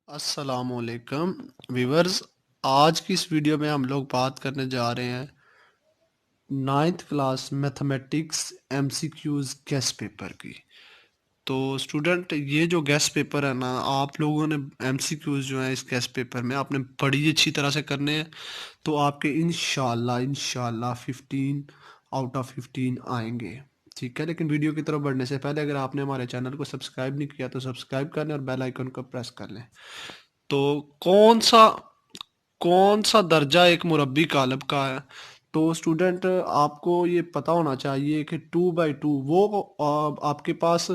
अस्सलामुअलैकुम व्यूवर्स। आज की इस वीडियो में हम लोग बात करने जा रहे हैं ninth class mathematics MCQs guest paper की। तो स्टूडेंट, ये जो गेस्ट पेपर है ना, आप लोगों ने एमसीक्यूज जो है इस गेस्ट पेपर में आपने बड़ी अच्छी तरह से करने हैं। तो आपके इंशाल्लाह इंशाल्लाह 15 आउट ऑफ 15 आएंगे। ठीक है, लेकिन वीडियो की तरफ बढ़ने से पहले अगर आपने हमारे चैनल को सब्सक्राइब नहीं किया तो सब्सक्राइब कर लें और बेल आइकन को प्रेस कर लें। तो कौन सा कौन सा दर्जा एक मुरब्बी कालब का है? तो स्टूडेंट, आपको ये पता होना चाहिए कि 2 बाई 2 वो आपके पास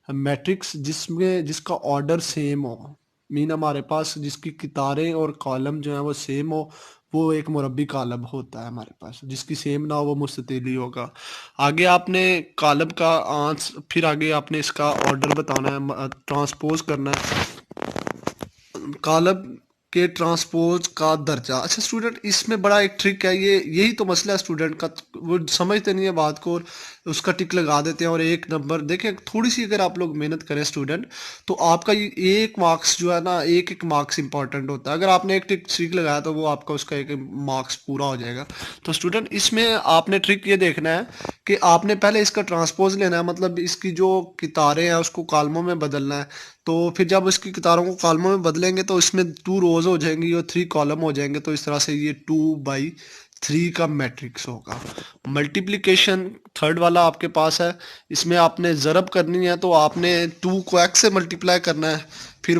मैट्रिक्स जिसमें जिसका ऑर्डर सेम हो, मीन हमारे पास जिसकी कितारें और कॉलम जो है वो सेम हो, वो एक मुरब्बी कालब होता है हमारे पास। जिसकी सेम ना हो वो मुस्ततिली होगा। आगे आपने कालब का फिर आगे आपने इसका ऑर्डर बताना है, ट्रांसपोज करना है कालब के ट्रांसपोज का दर्जा। अच्छा स्टूडेंट, इसमें बड़ा एक ट्रिक है, ये यही तो मसला है स्टूडेंट का। वो समझते नहीं है बात को और उसका टिक लगा देते हैं और एक नंबर देखें। थोड़ी सी अगर आप लोग मेहनत करें स्टूडेंट, तो आपका ये एक मार्क्स जो है ना, एक एक मार्क्स इंपॉर्टेंट होता है। अगर आपने एक टिक लगाया तो वो आपका उसका एक मार्क्स पूरा हो जाएगा। तो स्टूडेंट, इसमें आपने ट्रिक ये देखना है कि आपने पहले इसका ट्रांसपोज लेना है, मतलब इसकी जो कितारें हैं उसको कॉलमों में बदलना है। तो फिर जब इसकी कितारों को कॉलमों में बदलेंगे तो इसमें 2 रोज हो जाएंगी और 3 कॉलम हो जाएंगे। तो इस तरह से ये 2 बाई 3 का मैट्रिक्स होगा। मल्टीप्लिकेशन थर्ड वाला आपके पास है। इसमें आपने ज़रब करनी है तो आपने 2 को x से मल्टीप्लाई करना है, फिर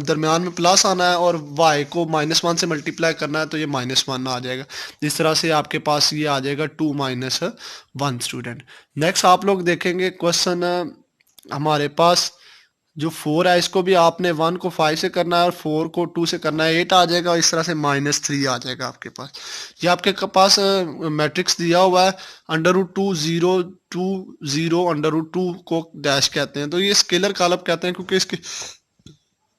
दरमियान में प्लस आना है और y को -1 से मल्टीप्लाई करना है तो ये -1 आ जाएगा। इस तरह से आपके पास ये आ जाएगा 2 - 1 स्टूडेंट। नेक्स्ट आप लोग देखेंगे क्वेश्चन हमारे पास जो 4 है, इसको भी आपने 1 को 5 से करना है और 4 को 2 से करना है, 8 आ जाएगा। इस तरह से -3 आ जाएगा आपके पास। ये आपके पास मैट्रिक्स दिया हुआ है। √2 0 2 0 √2 को डैश कहते हैं। तो ये स्केलर कॉलम कहते हैं क्योंकि इसके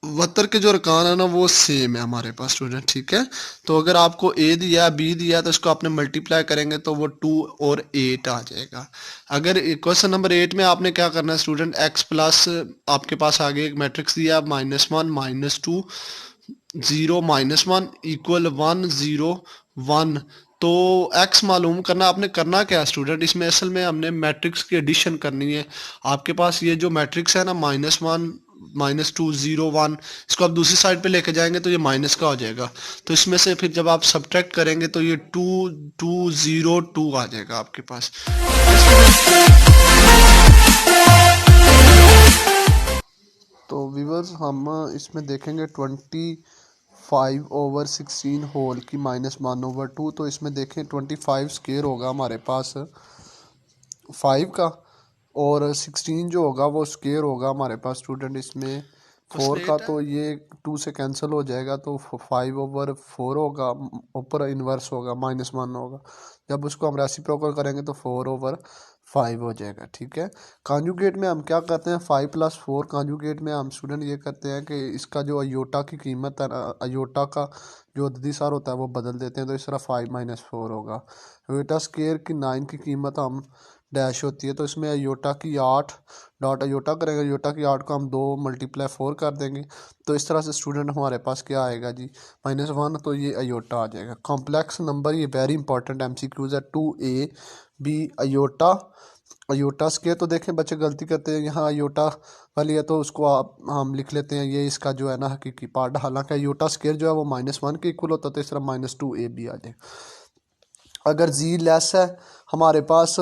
वतर के जो रकान है ना वो सेम है हमारे पास स्टूडेंट। ठीक है, तो अगर आपको ए दिया है बी दिया है तो इसको आपने मल्टीप्लाई करेंगे तो वो 2 और 8 आ जाएगा। अगर क्वेश्चन नंबर 8 में आपने क्या करना है स्टूडेंट, एक्स प्लस आपके पास आगे एक मैट्रिक्स दिया -1 -2 0 -1 इक्वल 1 0 1। तो x मालूम करना, आपने करना क्या है स्टूडेंट, इसमें असल में हमने मैट्रिक्स की एडिशन करनी है। आपके पास ये जो मैट्रिक्स है ना -1 -2 0 1, इसको आप दूसरी साइड पे लेके जाएंगे तो ये माइनस का हो जाएगा। तो इसमें से फिर जब आप सब्ट्रैक्ट करेंगे तो ये 2 2 0 2 आ जाएगा आपके पास। तो व्यूवर्स, हम इसमें देखेंगे 25/16 होल की -1/2। तो इसमें देखें 25 स्क्वायर होगा हमारे पास 5 का, और 16 जो होगा वो स्क्वायर होगा हमारे पास स्टूडेंट इसमें 4 का। तो ये 2 से कैंसिल हो जाएगा तो 5/4 होगा, ऊपर इन्वर्स होगा -1 होगा। जब उसको हम रेसिप्रोकल करेंगे तो 4/5 हो जाएगा। ठीक है, कॉन्जुगेट में हम क्या करते हैं, 5 + 4 कॉन्जुगेट में हम स्टूडेंट ये करते हैं कि इसका जो अयोटा की कीमत है, अयोटा का जो अददी सार होता है वो बदल देते हैं। तो इस तरह 5 - 4 होगा। अयोटा स्क्वायर की 9 की कीमत हम डैश होती है, तो इसमें अयोटा की 8 डॉट अयोटा करेंगे। अयोटा की 8 को हम 2 × 4 कर देंगे। तो इस तरह से स्टूडेंट हमारे पास क्या आएगा जी, -1। तो ये अयोटा आ जाएगा। कॉम्प्लेक्स नंबर, ये वेरी इंपॉर्टेंट MCQs है। 2ab aorta aorta square. तो देखें बच्चे गलती करते हैं, यहाँ अयोटा वाली है तो उसको आप हम लिख लेते हैं ये इसका जो है ना हकीकी पार्ट। हालांकि अयोटा स्क्वायर जो है वो -1 के इक्वल होता है। तो इस तरह -2ab आ जाएगा। अगर जी लेस है हमारे पास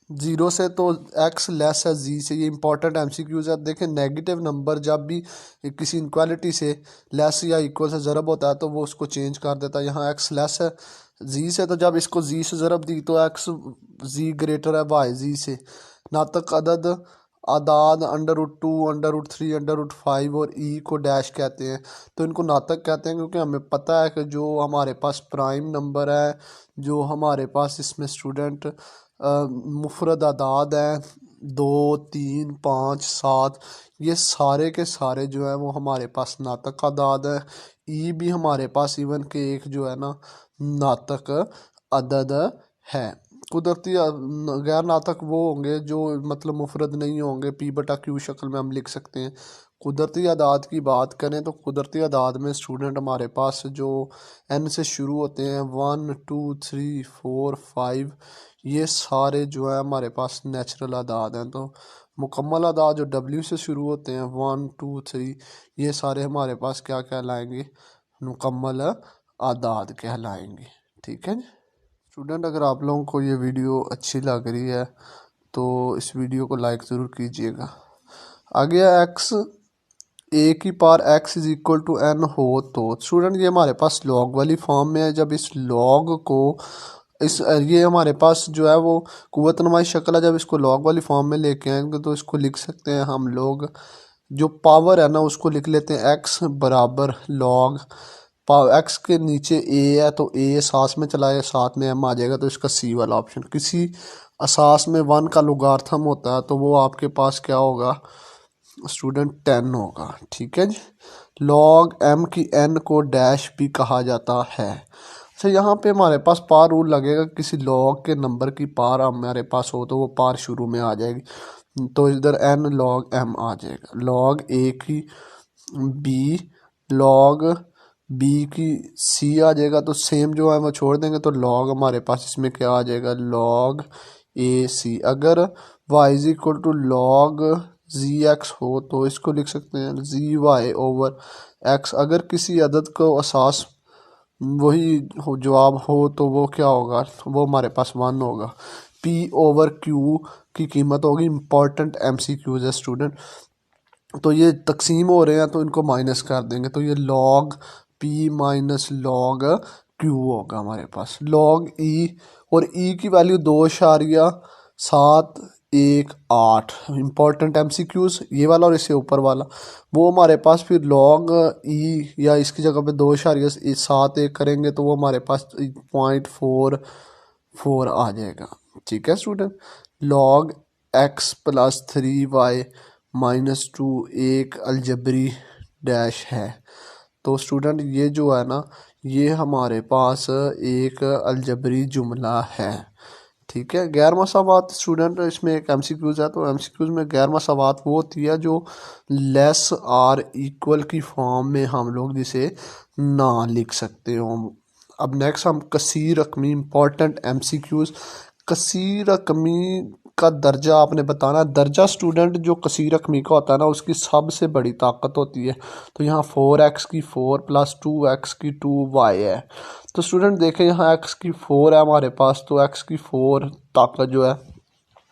0 से तो x लेस है जी से। ये इंपॉर्टेंट MCQs है। देखें नेगेटिव नंबर जब भी किसी इनक्वालिटी से लेस या इक्वल से ज़रब होता है तो वो उसको चेंज कर देता है। यहाँ x लेस है जी से, तो जब इसको जी से ज़रब दी तो x जी ग्रेटर है y जी से। नातक अदद आदाद √2 √3 √5 और ई को डैश कहते हैं। तो इनको नातक कहते हैं क्योंकि हमें पता है कि जो हमारे पास प्राइम नंबर है, जो हमारे पास इसमें स्टूडेंट मुफरद आदाद हैं 2 3 5 7, ये सारे के सारे जो है वो हमारे पास नातक आदाद है। ई भी हमारे पास इवन के एक जो है ना नातक अदद है। कुदरती गैर नातक वो होंगे जो मतलब मुफरद नहीं होंगे, P/Q शक्ल में हम लिख सकते हैं। कुदरती आदाद की बात करें तो कुदरती आदाद में स्टूडेंट हमारे पास जो n से शुरू होते हैं 1 2 3 4 5, ये सारे जो है हमारे पास नेचुरल आदाद हैं। तो मुकम्मल आदाद जो w से शुरू होते हैं 1 2 3, ये सारे हमारे पास क्या कहलाएंगे, मुकम्मल आदाद कहलाएंगे। ठीक है जी स्टूडेंट, अगर आप लोगों को ये वीडियो अच्छी लग रही है तो इस वीडियो को लाइक ज़रूर कीजिएगा। आगे एक्स ए की power X is equal to N हो तो स्टूडेंट ये हमारे पास लॉग वाली फॉर्म में है। जब इस लॉग को ये हमारे पास जो है वो कुव्वत नुमाई शक्ल है, जब इसको लॉग वाली फॉर्म में लेके आएंगे तो इसको लिख सकते हैं हम लोग, जो पावर है ना उसको लिख लेते हैं एक्स बराबर लॉग एक्स के नीचे ए है तो ए साथ में चलाए, साथ में एम आ जाएगा तो इसका सी वाला ऑप्शन। किसी असास में 1 का लॉगरिथम होता है तो वो आपके पास क्या होगा स्टूडेंट 10 होगा। ठीक है जी, लॉग एम की एन को डैश भी कहा जाता है। अच्छा यहाँ पे हमारे पास पार रूल लगेगा, किसी लॉग के नंबर की पार हमारे पास हो तो वो पार शुरू में आ जाएगी, तो इधर एन लॉग एम आ जाएगा। लॉग ए की बी, लॉग बी की सी आ जाएगा, तो सेम जो है वो छोड़ देंगे तो लॉग हमारे पास इसमें क्या आ जाएगा, लॉग ए सी। अगर Y is equal to log G X हो तो इसको लिख सकते हैं जी वाई ओवर एक्स। अगर किसी अदद को असास वही जवाब हो तो वो क्या होगा, वो हमारे पास 1 होगा। पी ओवर क्यू की कीमत होगी, इंपॉर्टेंट एम सी क्यूज है स्टूडेंट, तो ये तकसीम हो रहे हैं तो इनको माइनस कर देंगे तो ये log P minus log Q होगा हमारे पास। लॉग ई, और ई की वैल्यू 2.718, इंपॉर्टेंट एमसीक्यूज ये वाला और इससे ऊपर वाला, वो हमारे पास फिर लॉग ई या इसकी जगह पे 2.71 करेंगे तो वो हमारे पास 0.44 आ जाएगा। ठीक है student, log x plus 3y minus 2 एक अलजबरी डैश है। तो स्टूडेंट ये जो है ना ये हमारे पास एक अलजबरी जुमला है। ठीक है, गैर मसावात स्टूडेंट इसमें एक एमसीक्यूज है, तो एमसीक्यूज में गैर मसावात वो होती है जो लेस आर इक्वल की फॉर्म में हम लोग जिसे ना लिख सकते हो। अब नेक्स्ट हम कसीर रकमी, इंपॉर्टेंट एमसीक्यूज। कसीर रकमी का दर्जा आपने बताना है। दर्जा स्टूडेंट जो कसीर रकमी का होता है ना उसकी सबसे बड़ी ताकत होती है। तो यहाँ 4x की 4 प्लस 2x की 2y है। तो स्टूडेंट देखें यहाँ x की 4 है हमारे पास, तो x की 4 ताकत जो है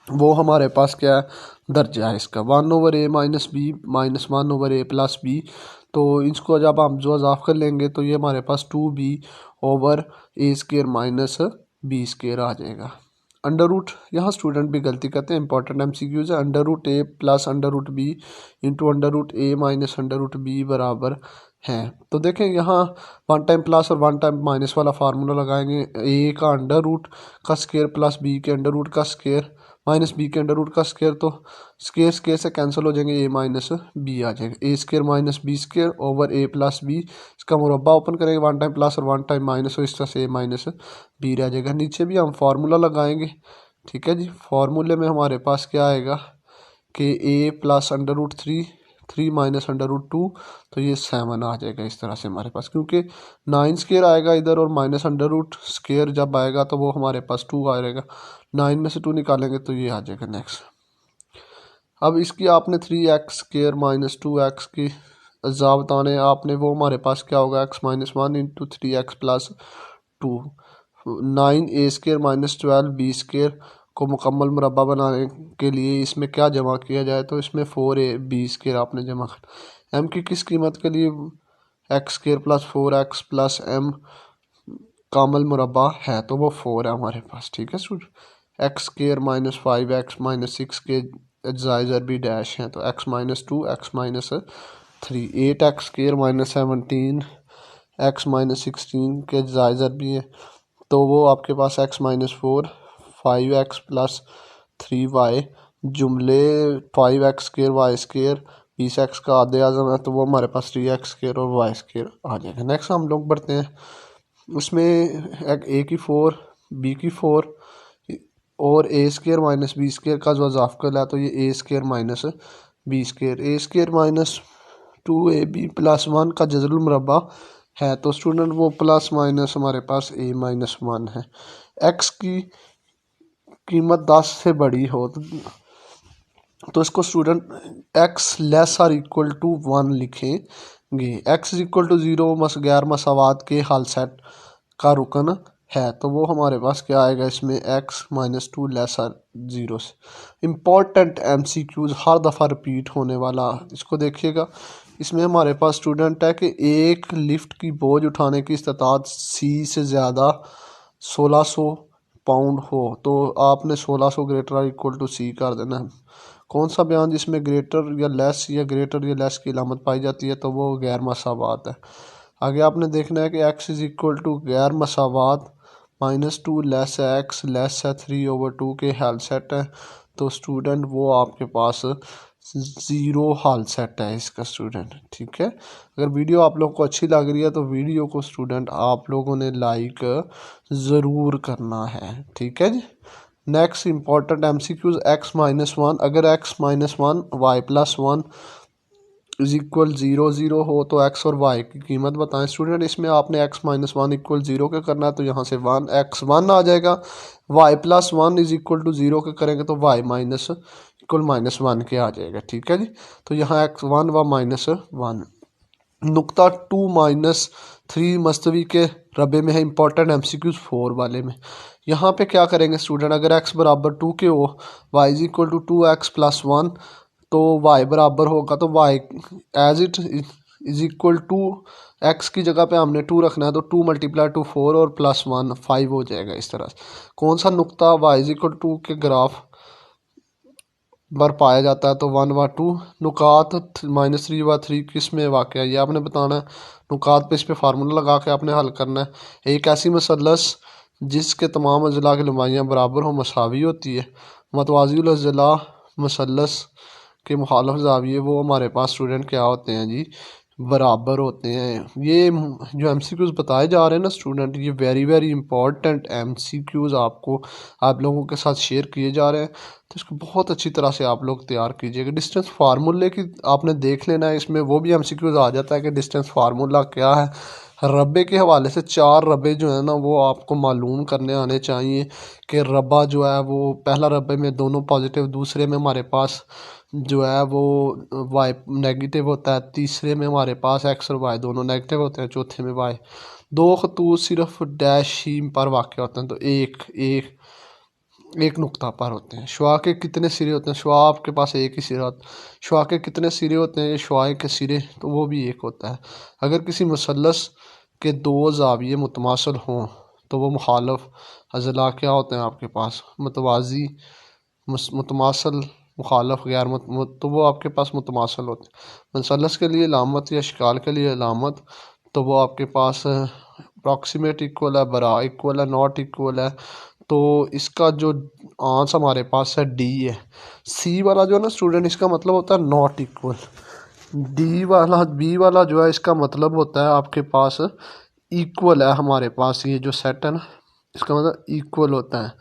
वो हमारे पास क्या है, दर्जा है इसका 1/a minus B minus 1/a plus B. तो इसको जब हम जो अजाफ कर लेंगे तो ये हमारे पास 2b/a² माइनस b² आ जाएगा। अंडर रूट, यहाँ स्टूडेंट भी गलती करते हैं, इंपॉर्टेंट एमसीक्यूज है। Under root A plus under root B into under root A minus under root B बराबर है। तो देखें यहाँ 1 टाइम प्लस और 1 टाइम माइनस वाला फार्मूला लगाएंगे, ए का अंडर रूट का स्क्वायर प्लस बी के अंडर रूट का स्क्वायर माइनस बी के अंडर रूट का स्क्वायर, तो स्क्वायर स्क्वायर से कैंसिल हो जाएंगे, ए माइनस बी आ जाएगा। a² minus b² over a plus B, इसका मुरब्बा ओपन करेंगे 1 टाइम प्लस और 1 टाइम माइनस, हो इस तरह से a माइनस बी रह जाएगा। नीचे भी हम फार्मूला लगाएंगे। ठीक है जी, फार्मूले में हमारे पास क्या आएगा कि a plus under root 3 minus under root 2, तो ये 7 आ जाएगा इस तरह से हमारे पास, क्योंकि 9² आएगा इधर और माइनस अंडर रूट स्क्वायर जब आएगा तो वो हमारे पास 2 आएगा। 9 में से 2 निकालेंगे तो ये आ जाएगा नेक्स्ट। अब इसकी आपने 3x² माइनस 2x की अज्जा बताने आपने, वो हमारे पास क्या होगा x minus 1 into 3x plus 2। 9a² minus 12b² को मुकम्मल मुरब्बा बनाने के लिए इसमें क्या जमा किया जाए, तो इसमें 4ab² आपने जमा कर। m की किस कीमत के लिए x² plus 4x plus m कामल मुरब्बा है, तो वो 4 है हमारे पास। ठीक है student, x² minus 5x minus 6 के जायज़र भी डैश हैं, तो x minus 2 x minus 3, 8x² minus 17 x minus 16 के जायज़र भी हैं, तो वो आपके पास x minus 4 5x plus 3y जुमले 5x² y² 20x का आधे आज़म है, तो वो हमारे पास 3x² और y² आ जाएगा। नेक्स्ट हम लोग बढ़ते हैं, उसमें एक a की 4 b की 4 और a² माइनस b² का जो अजाफ कर है, तो ये a² minus b², a² minus 2ab+1 का जज़रुल मुरब्बा है, तो स्टूडेंट वो प्लस माइनस हमारे पास a-1 है। x की कीमत 10 से बड़ी हो तो इसको student x less or equal to 1 लिखेंगे। x इज इक्वल टू 0 गैर मसावात के हाल सेट का रुकन है, तो वो हमारे पास क्या आएगा इसमें x-2 लेस आर 0 से। इम्पॉर्टेंट MCQs हर दफ़ा रिपीट होने वाला, इसको देखिएगा। इसमें हमारे पास स्टूडेंट है कि एक लिफ्ट की बोझ उठाने की इस्तात C से ज़्यादा 1600 पाउंड हो तो आपने 1600 greater or equal to C कर देना है। कौन सा बयान जिसमें ग्रेटर या लेस की अलामत पाई जाती है, तो वो गैर मसावात है। आगे आपने देखना है कि x इज इक्वल टू गैर मसावात -2 लेस है x लेस है 3/2 के हाल सेट है, तो स्टूडेंट वो आपके पास 0 हाल सेट है इसका स्टूडेंट। ठीक है, अगर वीडियो आप लोग को अच्छी लग रही है तो वीडियो को स्टूडेंट आप लोगों ने लाइक ज़रूर करना है। ठीक है जी। नेक्स्ट इंपॉर्टेंट MCQs x-1, अगर x-1 y+1 इज इक्वल 0 हो तो x और y की कीमत बताएं। स्टूडेंट इसमें आपने x-1 इक्वल 0 के करना है, तो यहाँ से 1 आ जाएगा। y+1 इज इक्वल टू 0 के करेंगे तो y माइनस इक्वल -1 के आ जाएगा। ठीक है जी, तो यहाँ x1 व -1 नुक्ता 2-3 मस्तवी के रबे में है। इंपॉर्टेंट MCQs 4 वाले में यहाँ पे क्या करेंगे स्टूडेंट, अगर x बराबर 2 के हो y is equal to 2x+1 तो y बराबर होगा, तो y as it is equal to x की जगह पे हमने 2 रखना है, तो 2 × 2 4 और +1 5 हो जाएगा। इस तरह कौन सा नुक्ता y इज इक्वल टू के ग्राफ पर पाया जाता है, तो 1 व 2 नुकात -3 व 3 किस में वाक़ है, ये आपने बताना है। नुकात पे इस पर फार्मूला लगा के आपने हल करना है। एक ऐसी मसलस जिसके तमाम अजला की लंबाइयाँ बराबर हो मसावी होती है। मतवाज़िल अजला मसलस के मुखालिफ ज़ाविये वो हमारे पास स्टूडेंट क्या होते हैं जी, बराबर होते हैं। ये जो MCQs बताए जा रहे हैं ना स्टूडेंट, ये वेरी इंपॉर्टेंट MCQs आपको आप लोगों के साथ शेयर किए जा रहे हैं, तो इसको बहुत अच्छी तरह से आप लोग तैयार कीजिएगा। डिस्टेंस फार्मूले की आपने देख लेना है, इसमें वो भी MCQs आ जाता है कि डिस्टेंस फार्मूला क्या है। रब्बे के हवाले से 4 रब्बे जो है ना वो आपको मालूम करने आने चाहिए कि रब्बा जो है वो पहला रब्बे में दोनों पॉजिटिव, दूसरे में हमारे पास जो है वो वाई नेगेटिव होता है, तीसरे में हमारे पास एक्स और वाई दोनों नेगेटिव होते हैं, चौथे में वाई। दो खतूत सिर्फ डैश ही पर वाक़ होते हैं, तो एक नुक्ता पर होते हैं। शुआ के कितने सिरे होते हैं, शुआ आपके पास एक ही सिरा होता है। शुआ के कितने सिरे होते हैं, ये शुआ के सिरे, तो वो भी एक होता है। अगर किसी मुसल्लस के 2 ज़ाविये मुतमासल हों तो वो मुखालफ अज़ला क्या होते हैं आपके पास, मतवाज़ी, मुतमासल, मुखालफ, गैर तो वो आपके पास मुतमासल होते हैं। मुसल्लस के लिए अलामत या शिकाल के लिए अलामत, तो वो आपके पास अप्रॉक्सीमेट इक्वल है, बरा इक्वल है, नॉट इक्वल है। तो इसका जो आंसर हमारे पास है डी है। सी वाला जो है ना स्टूडेंट, इसका मतलब होता है नॉट इक्वल। बी वाला जो है इसका मतलब होता है आपके पास इक्वल है। हमारे पास ये जो सेट है ना, इसका मतलब इक्वल होता है।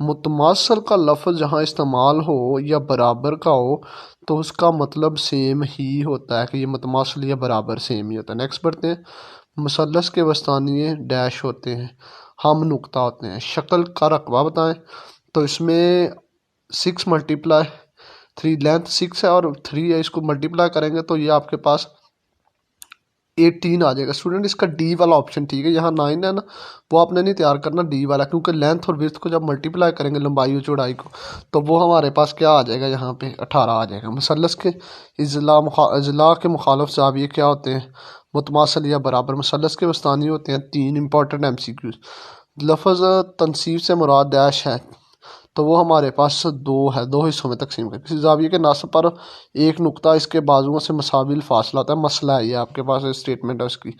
मुतमासल का लफ्ज़ जहाँ इस्तेमाल हो या बराबर का हो तो उसका मतलब सेम ही होता है कि ये मुतमासल या बराबर सेम ही होता है। नेक्स्ट बढ़ते हैं। मुसल्लस के वस्तानिये डैश होते हैं, हम नुक्ता होते हैं। शक्ल का रकबा बताएं, तो इसमें 6 × 3 लेंथ 6 है और 3 है, इसको मल्टीप्लाई करेंगे तो ये आपके पास 18 आ जाएगा। स्टूडेंट इसका डी वाला ऑप्शन ठीक है, यहाँ 9 है ना वो आपने नहीं तैयार करना डी वाला, क्योंकि लेंथ और विड्थ को जब मल्टीप्लाई करेंगे लंबाई और चौड़ाई को, तो वो हमारे पास क्या आ जाएगा, यहाँ पे 18 आ जाएगा। मुसल्लस के अजला के मुखालिफ ज़ाविये क्या होते हैं, मुतमासल या बराबर। मुसल्लस के वस्तानी होते हैं 3। Important MCQs। लफ्ज़ तनसीब से मुराद डैश है, तो वो हमारे पास 2 है, 2 हिस्सों में तकसीम कर। किसी ज़ाविये के नासब पर एक नुक्ता इसके बाजुओं से मसाविल फासला होता है, मसला है ये आपके पास स्टेटमेंट है उसकी।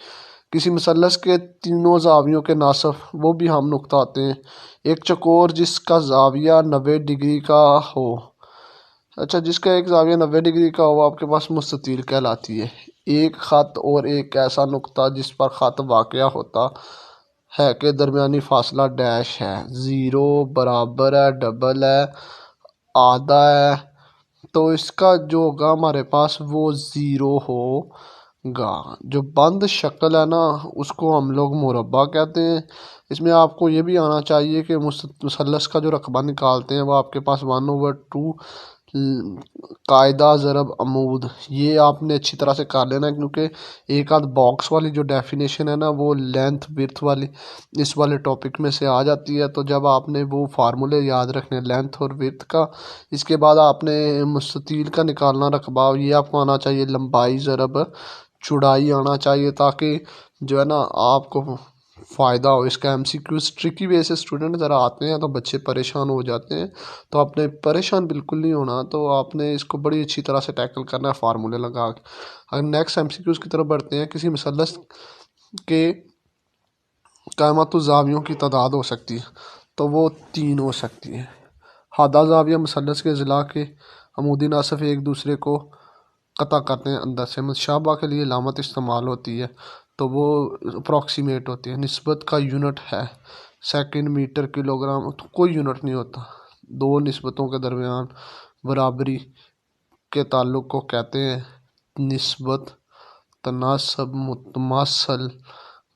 किसी मुसल्लस के तीनों ज़ावियों के नासब वो भी हम नुक्ता होते हैं। एक चकोर जिसका ज़ाविया 90 डिग्री का हो, अच्छा जिसका एक ज़ाविया 90 डिग्री का हो आपके पास मुस्ततील कहलाती है। एक ख़त और एक ऐसा नुक्ता जिस पर ख़त वाक़या होता है के दरमियानी फासला डैश है, 0, बराबर है, डबल है, आधा है, तो इसका जो होगा हमारे पास वो 0 हो गा। जो बंद शक्ल है ना उसको हम लोग मुरब्बा कहते हैं। इसमें आपको ये भी आना चाहिए कि मुसल्लस का जो रकबा निकालते हैं वो आपके पास 1/2 कायदा ज़रब अमूद, ये आपने अच्छी तरह से कर लेना है, क्योंकि एक आध बॉक्स वाली जो डेफिनेशन है ना वो लेंथ विड्थ वाली इस वाले टॉपिक में से आ जाती है। तो जब आपने वो फार्मूले याद रखने लेंथ और विड्थ का, इसके बाद आपने मुस्ततील का निकालना रकबा, ये आपको आना चाहिए लंबाई ज़रब चौड़ाई आना चाहिए, ताकि जो है ना आपको फ़ायदा हो। इसका एमसीक्यूज ट्रिकी वे से स्टूडेंट ज़रा आते हैं तो बच्चे परेशान हो जाते हैं, तो आपने परेशान बिल्कुल नहीं होना, तो आपने इसको बड़ी अच्छी तरह से टैकल करना है फार्मूले लगा के। अगर नेक्स्ट एमसीक्यूज की तरफ बढ़ते हैं, किसी मुसल्लस के कायमत ज़ावियों की तादाद हो सकती है, तो वो 3 हो सकती है। हादा ज़ाविया मुसल्लस के ज़िला के अमूदी नासफ एक दूसरे को कता करते हैं अंदर से। मुशाबा के लिए लामत इस्तेमाल होती है, तो वो अप्रॉक्सीमेट होती है। निस्बत का यूनिट है सेकंड, मीटर, किलोग्राम, तो कोई यूनिट नहीं होता। दो निस्बतों के दरमियान बराबरी के ताल्लुक़ को कहते हैं निस्बत, तनासब, मुतमासल,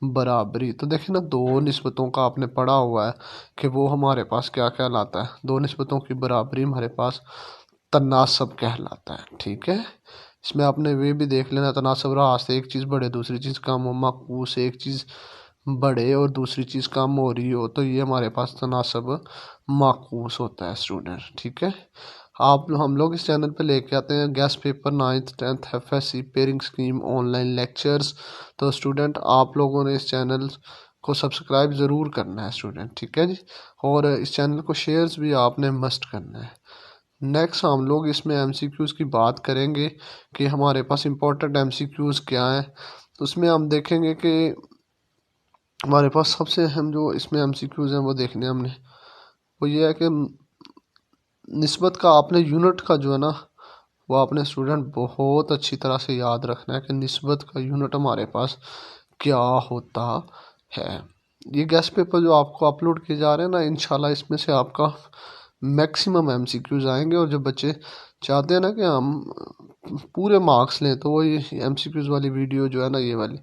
बराबरी। तो देखिए ना, दो निस्बतों का आपने पढ़ा हुआ है कि वो हमारे पास क्या कहलाता है, दो निस्बतों की बराबरी हमारे पास तनासब कहलाता है। ठीक है, इसमें आपने वे भी देख लेना, तनासब रहा से एक चीज़ बढ़े दूसरी चीज़ कम हो, माकूस एक चीज़ बढ़े और दूसरी चीज़ कम हो रही हो, तो ये हमारे पास तनासब माकूस होता है स्टूडेंट। ठीक है, आप हम लोग इस चैनल पे लेके आते हैं guest paper 9th 10th FSc pairing scheme online lectures. तो स्टूडेंट आप लोगों ने इस चैनल को सब्सक्राइब ज़रूर करना है स्टूडेंट। ठीक है जी, और इस चैनल को शेयर्स भी आपने मस्ट करना है। नेक्स्ट हम लोग इसमें एमसीक्यूज़ की बात करेंगे कि हमारे पास इंपॉर्टेंट एमसीक्यूज़ क्या हैं। तो उसमें हम देखेंगे कि हमारे पास सबसे अहम जो इसमें एमसीक्यूज़ हैं वो देखने हमने, वो ये है कि निस्बत का आपने यूनिट का जो है ना वो आपने स्टूडेंट बहुत अच्छी तरह से याद रखना है कि निस्बत का यूनिट हमारे पास क्या होता है। ये गेस्ट पेपर जो आपको अपलोड किए जा रहे हैं ना, इंशाल्लाह इसमें से आपका मैक्सिमम एमसीक्यूज़ आएंगे, और जो बच्चे चाहते हैं ना कि हम पूरे मार्क्स लें, तो वो ये एमसीक्यूज़ वाली वीडियो जो है ना ये वाली,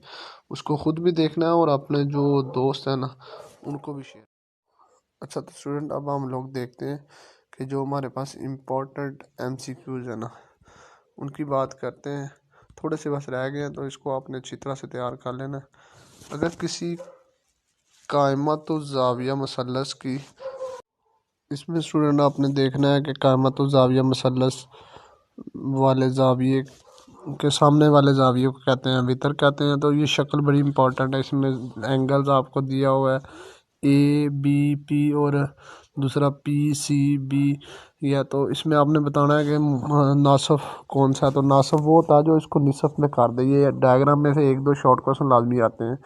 उसको ख़ुद भी देखना है और अपने जो दोस्त हैं ना उनको भी शेयर। अच्छा, तो स्टूडेंट अब हम लोग देखते हैं कि जो हमारे पास इम्पोर्टेंट एमसीक्यूज़ है ना उनकी बात करते हैं। थोड़े से बस रह गए हैं, तो इसको आपने अच्छी तरह से तैयार कर लेना। अगर किसी कायमत ज़ाविया मुसल्लस की, इसमें स्टूडेंट आपने देखना है कि कायमत ज़ाविया मुसल्लस वाले ज़ाविये के सामने वाले ज़ाविये को कहते हैं वितर कहते हैं। तो ये शक्ल बड़ी इंपॉर्टेंट है, इसमें एंगल्स आपको दिया हुआ है ABP और दूसरा PCB। या तो इसमें आपने बताना है कि नासफ कौन सा है। तो नासफ वो होता है जो इसको निसफ में कर दे। ये डायग्राम में से एक दो शॉर्ट क्वेश्चन लाजमी आते हैं,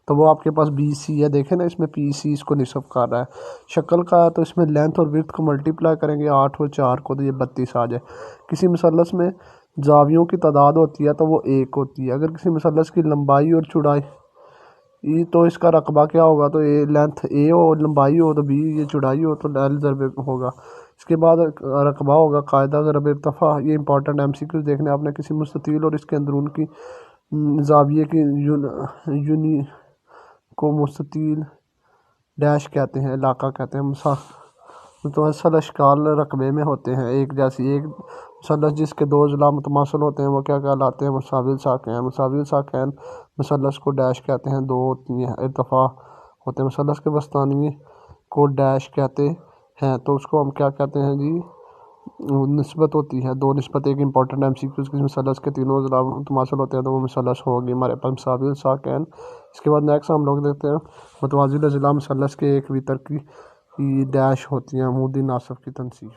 तो वो आपके पास BC है, देखें ना इसमें PC इसको निसफ कर रहा है। शक्ल का है तो इसमें लेंथ और विड्थ को मल्टीप्लाई करेंगे 8 और 4 को, तो ये 32 आ जाए। किसी मुसल्लस में जावियों की तादाद होती है तो वो 1 होती है। अगर किसी मुसल्लस की लंबाई और चौड़ाई तो इसका रकबा क्या होगा, तो ये लेंथ A हो, लंबाई हो तो B, ये चौड़ाई हो तो L ज़रब होगा। इसके बाद रकबा होगा कायदा ज़रब इर्तफ़ा। ये इंपॉर्टेंट एमसीक्यूज़ देखने आपने। किसी मुस्ततील और इसके अंदरून की ज़ाविये की यूनी को मुस्ततील डैश कहते हैं, इलाका कहते हैं। मुतमसल अशकाल रकबे में होते हैं एक जैसी। एक मुसल्लस जिसके दो ज़िला मुतमासल होते हैं वो क्या कहलाते हैं, मुसाविल साकैन। मुसाविल साकैन मुसल्लस को डैश कहते हैं, दो होती हैं, इर्तफ़ा होते हैं। मुसल्लस के वस्तानी को डैश कहते हैं, तो उसको हम क्या कहते हैं जी, निस्बत होती है। दो निस्बत एक इंपॉर्टेंट एमसीक्यूज़ किसी मुसल्लस के तीनों ज़िला मुतमासल होते हैं तो वो मुसल्लस होगी हमारे पास मुसाविल साकैन। इसके बाद नेक्स्ट हम लोग देखते हैं मुतवाज़िल ज़िला मुसल्लस के एक वितर की डैश होती है, अमूदी नासफ की तनसीब।